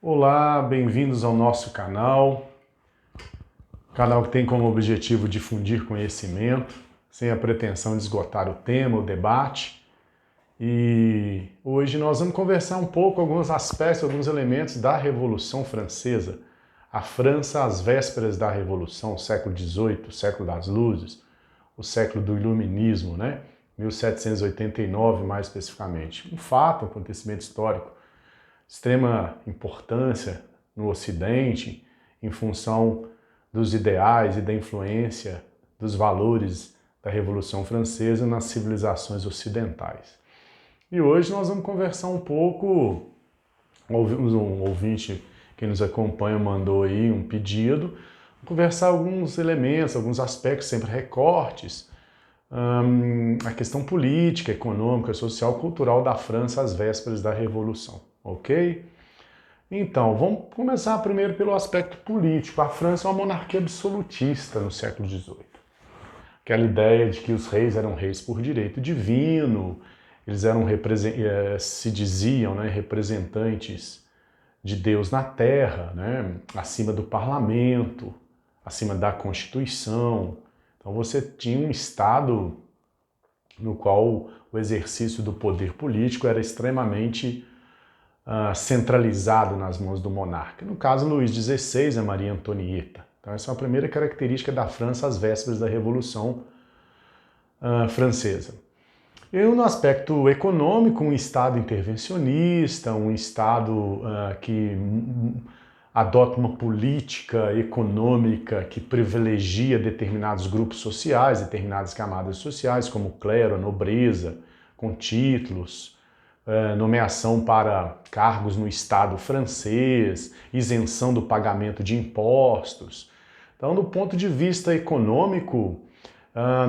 Olá, bem-vindos ao nosso canal que tem como objetivo difundir conhecimento, sem a pretensão de esgotar o tema, o debate. E hoje nós vamos conversar um pouco alguns aspectos, alguns elementos da Revolução Francesa. A França às vésperas da Revolução, o século XVIII, o século das luzes, o século do Iluminismo, né? 1789 mais especificamente. Um fato, um acontecimento histórico de extrema importância no Ocidente, em função dos ideais e da influência dos valores da Revolução Francesa nas civilizações ocidentais. E hoje nós vamos conversar um pouco, um ouvinte que nos acompanha mandou aí um pedido, conversar alguns elementos, alguns aspectos, sempre recortes, a questão política, econômica, social, cultural da França às vésperas da Revolução, ok? Então, vamos começar primeiro pelo aspecto político. A França é uma monarquia absolutista no século XVIII. Aquela ideia de que os reis eram reis por direito divino, eles eram se diziam, né, representantes de Deus na Terra, né, acima do parlamento, acima da Constituição. Então você tinha um Estado no qual o exercício do poder político era extremamente centralizado nas mãos do monarca. No caso, Luís XVI, a Maria Antonieta. Então essa é a primeira característica da França às vésperas da Revolução Francesa. E no aspecto econômico, um Estado intervencionista, um Estado que adota uma política econômica que privilegia determinados grupos sociais, determinadas camadas sociais, como o clero, a nobreza, com títulos, nomeação para cargos no Estado francês, isenção do pagamento de impostos. Então, do ponto de vista econômico,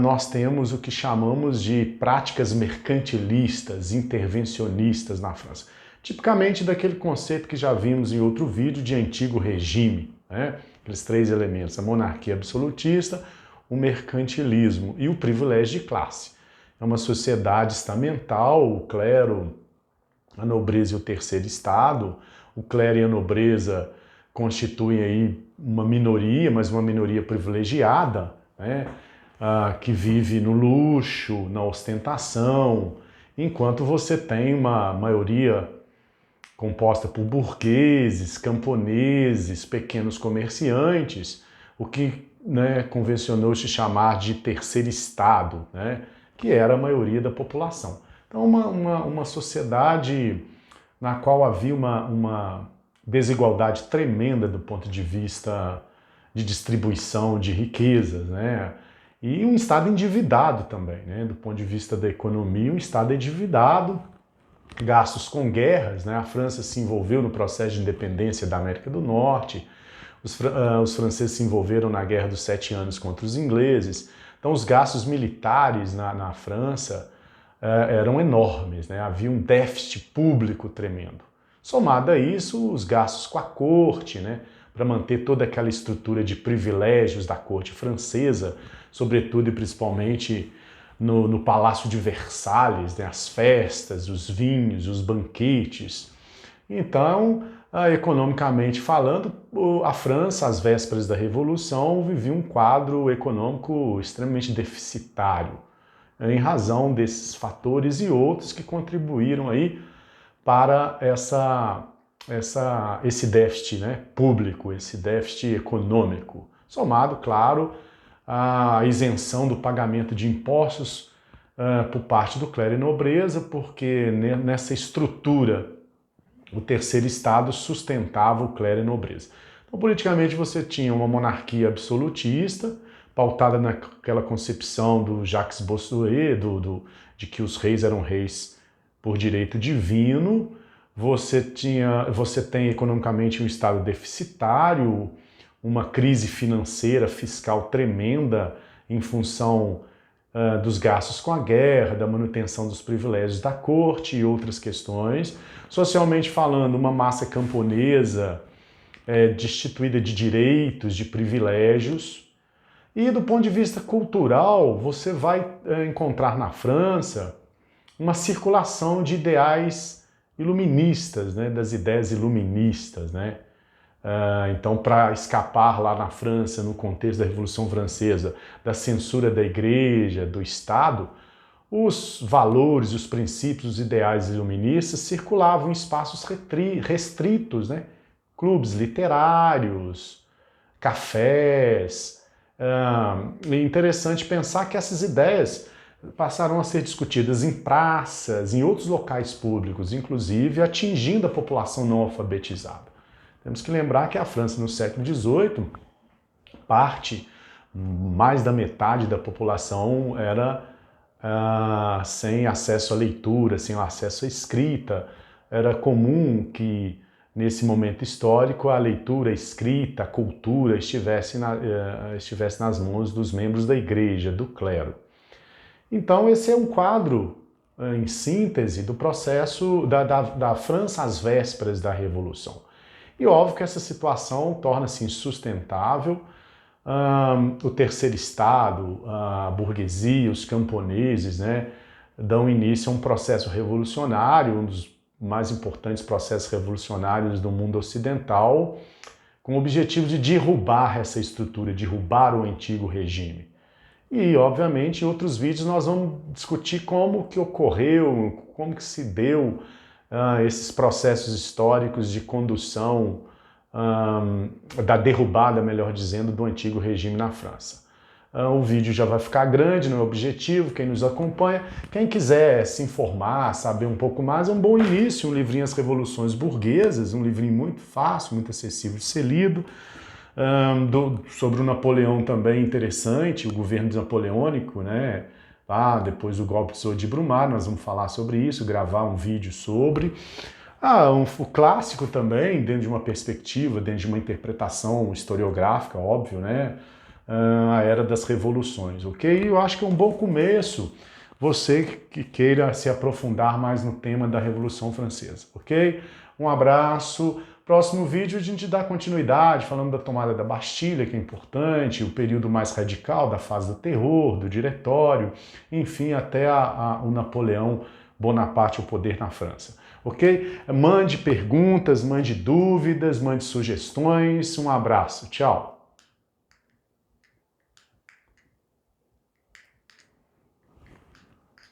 nós temos o que chamamos de práticas mercantilistas, intervencionistas na França. Tipicamente daquele conceito que já vimos em outro vídeo de antigo regime, né? Aqueles três elementos, a monarquia absolutista, o mercantilismo e o privilégio de classe. É uma sociedade estamental, o clero, a nobreza e o terceiro estado. O clero e a nobreza constituem aí uma minoria, mas uma minoria privilegiada, né? Que vive no luxo, na ostentação, enquanto você tem uma maioria composta por burgueses, camponeses, pequenos comerciantes, o que, né, convencionou-se chamar de terceiro estado, né, que era a maioria da população. Então, uma sociedade na qual havia uma desigualdade tremenda do ponto de vista de distribuição de riquezas, né? E um Estado endividado também, né? Do ponto de vista da economia, um Estado endividado, gastos com guerras, né? A França se envolveu no processo de independência da América do Norte, os franceses se envolveram na Guerra dos 7 Anos contra os ingleses. Então os gastos militares na França eram enormes, né? Havia um déficit público tremendo. Somado a isso, os gastos com a corte, né? Para manter toda aquela estrutura de privilégios da corte francesa, sobretudo e principalmente no Palácio de Versalhes, né? As festas, os vinhos, os banquetes. Então, economicamente falando, a França, às vésperas da Revolução, vivia um quadro econômico extremamente deficitário, em razão desses fatores e outros que contribuíram aí para esse déficit, né, público, esse déficit econômico. Somado, claro, à isenção do pagamento de impostos por parte do clero e nobreza, porque nessa estrutura o terceiro estado sustentava o clero e nobreza. Então, politicamente, você tinha uma monarquia absolutista, pautada naquela concepção do Jacques Bossuet, de que os reis eram reis por direito divino. Você tem economicamente um estado deficitário, uma crise financeira, fiscal tremenda em função dos gastos com a guerra, da manutenção dos privilégios da corte e outras questões. Socialmente falando, uma massa camponesa destituída de direitos, de privilégios. E do ponto de vista cultural, você vai encontrar na França uma circulação de ideais iluministas, né, das ideias iluministas, né? Então, para escapar lá na França, no contexto da Revolução Francesa, da censura da Igreja, do Estado, os valores, os princípios, os ideais iluministas circulavam em espaços restritos, né? Clubes literários, cafés. É interessante pensar que essas ideias passaram a ser discutidas em praças, em outros locais públicos, inclusive atingindo a população não alfabetizada. Temos que lembrar que a França, no século XVIII, mais da metade da população era sem acesso à leitura, sem acesso à escrita. Era comum que, nesse momento histórico, a leitura, a escrita, a cultura estivesse nas mãos dos membros da igreja, do clero. Então, esse é um quadro, em síntese, do processo da França às vésperas da Revolução. E óbvio que essa situação torna-se insustentável. O terceiro estado, a burguesia, os camponeses, né, dão início a um processo revolucionário, um dos mais importantes processos revolucionários do mundo ocidental, com o objetivo de derrubar essa estrutura, derrubar o antigo regime. E, obviamente, em outros vídeos nós vamos discutir como que ocorreu, como que se deu esses processos históricos de condução da derrubada, melhor dizendo, do antigo regime na França. O vídeo já vai ficar grande, não é objetivo, quem nos acompanha. Quem quiser se informar, saber um pouco mais, é um bom início, um livrinho As Revoluções Burguesas, um livrinho muito fácil, muito acessível de ser lido. Sobre o Napoleão também interessante, o governo napoleônico, né? Depois do golpe de Brumário, nós vamos falar sobre isso, gravar um vídeo sobre. O clássico também, dentro de uma perspectiva, dentro de uma interpretação historiográfica, óbvio, né? A Era das Revoluções, ok? Eu acho que é um bom começo você que queira se aprofundar mais no tema da Revolução Francesa, ok? Um abraço. Próximo vídeo a gente dá continuidade, falando da tomada da Bastilha, que é importante, o período mais radical da fase do terror, do diretório, enfim, até o Napoleão Bonaparte, o poder na França. Ok? Mande perguntas, mande dúvidas, mande sugestões. Um abraço. Tchau.